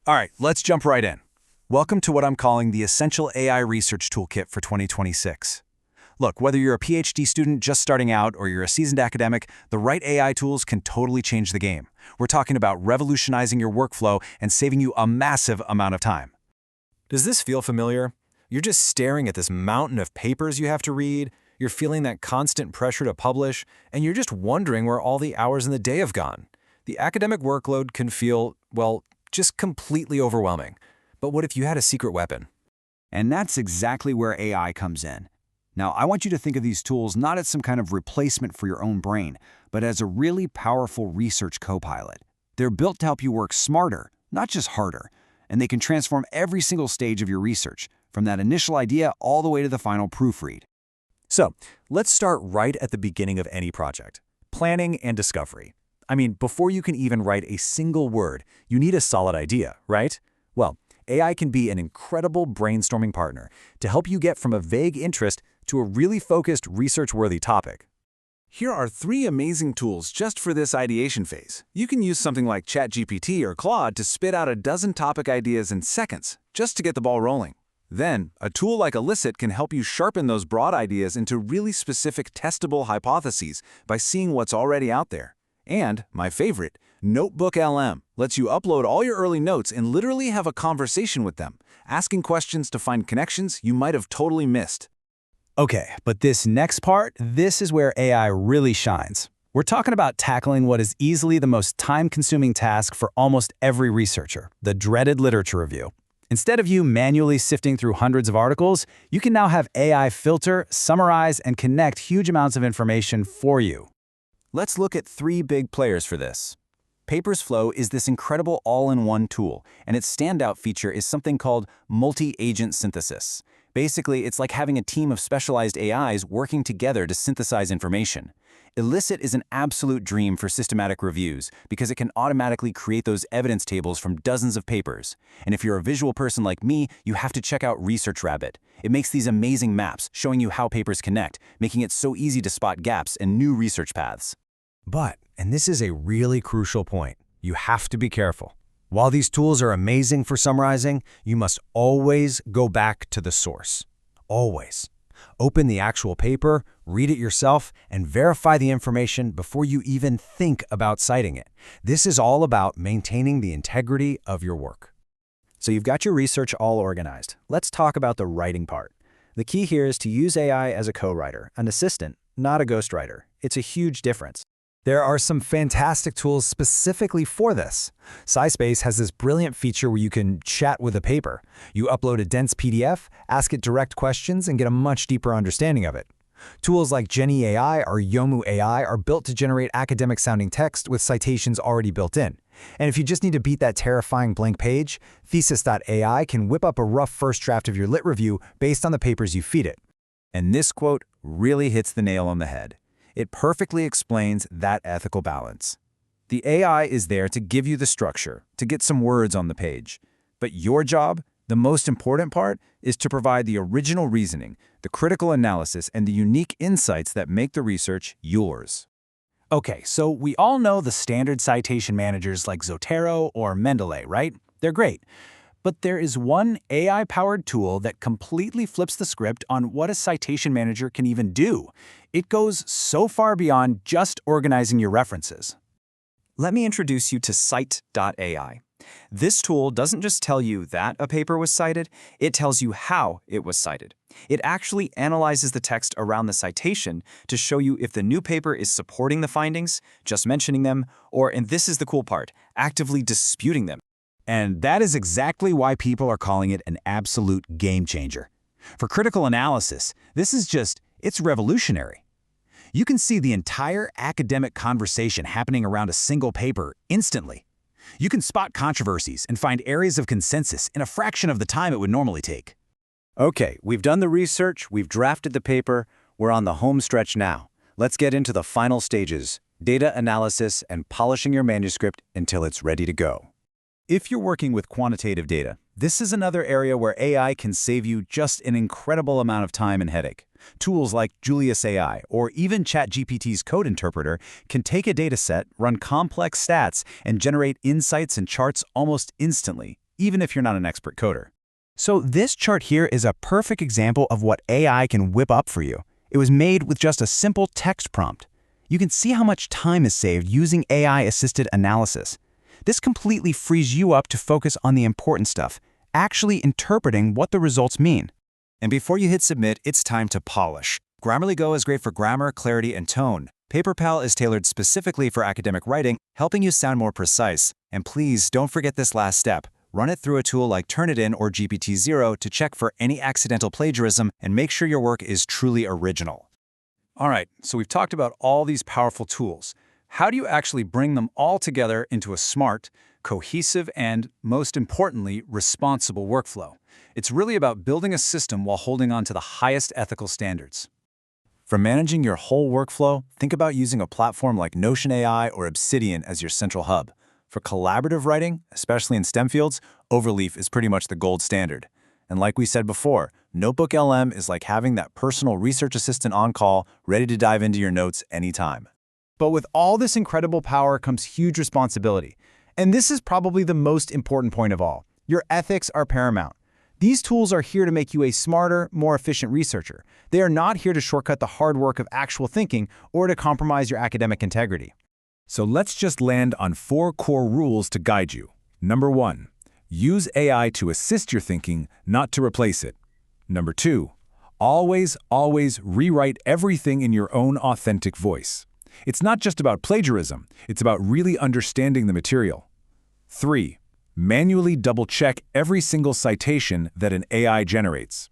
All right, let's jump right in. Welcome to what I'm calling the Essential AI Research Toolkit for 2026. Look, whether you're a PhD student just starting out or you're a seasoned academic, the right AI tools can totally change the game. We're talking about revolutionizing your workflow and saving you a massive amount of time. Does this feel familiar? You're just staring at this mountain of papers you have to read, you're feeling that constant pressure to publish, and you're just wondering where all the hours in the day have gone. The academic workload can feel, well, just completely overwhelming. But what if you had a secret weapon? And that's exactly where AI comes in. Now, I want you to think of these tools not as some kind of replacement for your own brain, but as a really powerful research co-pilot. They're built to help you work smarter, not just harder, and they can transform every single stage of your research, from that initial idea all the way to the final proofread. So, let's start right at the beginning of any project, planning and discovery. I mean, before you can even write a single word, you need a solid idea, right? Well, AI can be an incredible brainstorming partner to help you get from a vague interest to a really focused, research-worthy topic. Here are 3 amazing tools just for this ideation phase. You can use something like ChatGPT or Claude to spit out a dozen topic ideas in seconds, just to get the ball rolling. Then, a tool like Elicit can help you sharpen those broad ideas into really specific testable hypotheses by seeing what's already out there. And, my favorite, Notebook LM lets you upload all your early notes and literally have a conversation with them, asking questions to find connections you might have totally missed. Okay, but this next part, this is where AI really shines. We're talking about tackling what is easily the most time-consuming task for almost every researcher, the dreaded literature review. Instead of you manually sifting through hundreds of articles, you can now have AI filter, summarize, and connect huge amounts of information for you. Let's look at 3 big players for this. PapersFlow is this incredible all-in-one tool, and its standout feature is something called multi-agent synthesis. Basically, it's like having a team of specialized AIs working together to synthesize information. Elicit is an absolute dream for systematic reviews because it can automatically create those evidence tables from dozens of papers. And if you're a visual person like me, you have to check out ResearchRabbit. It makes these amazing maps showing you how papers connect, making it so easy to spot gaps and new research paths. But, and this is a really crucial point, you have to be careful. While these tools are amazing for summarizing, you must always go back to the source. Always. Open the actual paper, read it yourself, and verify the information before you even think about citing it. This is all about maintaining the integrity of your work. So you've got your research all organized. Let's talk about the writing part. The key here is to use AI as a co-writer, an assistant, not a ghostwriter. It's a huge difference. There are some fantastic tools specifically for this. SciSpace has this brilliant feature where you can chat with a paper. You upload a dense PDF, ask it direct questions, and get a much deeper understanding of it. Tools like Jenny AI or Yomu AI are built to generate academic-sounding text with citations already built in. And if you just need to beat that terrifying blank page, Thesis.ai can whip up a rough first draft of your lit review based on the papers you feed it. And this quote really hits the nail on the head. It perfectly explains that ethical balance. The AI is there to give you the structure, to get some words on the page. But your job, the most important part, is to provide the original reasoning, the critical analysis, and the unique insights that make the research yours. Okay, so we all know the standard citation managers like Zotero or Mendeley, right? They're great. But there is one AI-powered tool that completely flips the script on what a citation manager can even do. It goes so far beyond just organizing your references. Let me introduce you to Cite.ai. This tool doesn't just tell you that a paper was cited, it tells you how it was cited. It actually analyzes the text around the citation to show you if the new paper is supporting the findings, just mentioning them, or, and this is the cool part, actively disputing them. And that is exactly why people are calling it an absolute game changer. For critical analysis, it's revolutionary. You can see the entire academic conversation happening around a single paper instantly. You can spot controversies and find areas of consensus in a fraction of the time it would normally take. Okay, we've done the research, we've drafted the paper, we're on the home stretch now. Let's get into the final stages, data analysis and polishing your manuscript until it's ready to go. If you're working with quantitative data, this is another area where AI can save you just an incredible amount of time and headache. Tools like Julius AI or even ChatGPT's code interpreter can take a dataset, run complex stats, and generate insights and charts almost instantly. even if you're not an expert coder. So this chart here is a perfect example of what AI can whip up for you. It was made with just a simple text prompt. You can see how much time is saved using AI-assisted analysis. This completely frees you up to focus on the important stuff, actually interpreting what the results mean. And before you hit submit, it's time to polish. Grammarly Go is great for grammar, clarity, and tone. PaperPal is tailored specifically for academic writing, helping you sound more precise. And please don't forget this last step. Run it through a tool like Turnitin or GPT-0 to check for any accidental plagiarism and make sure your work is truly original. All right, so we've talked about all these powerful tools. How do you actually bring them all together into a smart, cohesive, and, most importantly, responsible workflow? It's really about building a system while holding on to the highest ethical standards. For managing your whole workflow, think about using a platform like Notion AI or Obsidian as your central hub. For collaborative writing, especially in STEM fields, Overleaf is pretty much the gold standard. And like we said before, Notebook LM is like having that personal research assistant on call, ready to dive into your notes anytime. But with all this incredible power comes huge responsibility. And this is probably the most important point of all. Your ethics are paramount. These tools are here to make you a smarter, more efficient researcher. They are not here to shortcut the hard work of actual thinking or to compromise your academic integrity. So let's just land on 4 core rules to guide you. Number 1, use AI to assist your thinking, not to replace it. Number 2, always rewrite everything in your own authentic voice. It's not just about plagiarism, it's about really understanding the material. 3, manually double-check every single citation that an AI generates.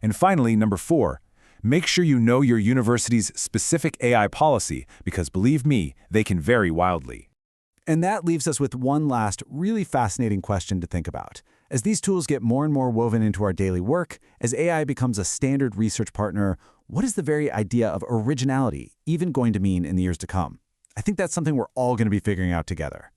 And finally, number 4, make sure you know your university's specific AI policy, because believe me, they can vary wildly. And that leaves us with one last, really fascinating question to think about. As these tools get more and more woven into our daily work, as AI becomes a standard research partner, what is the very idea of originality even going to mean in the years to come? I think that's something we're all going to be figuring out together.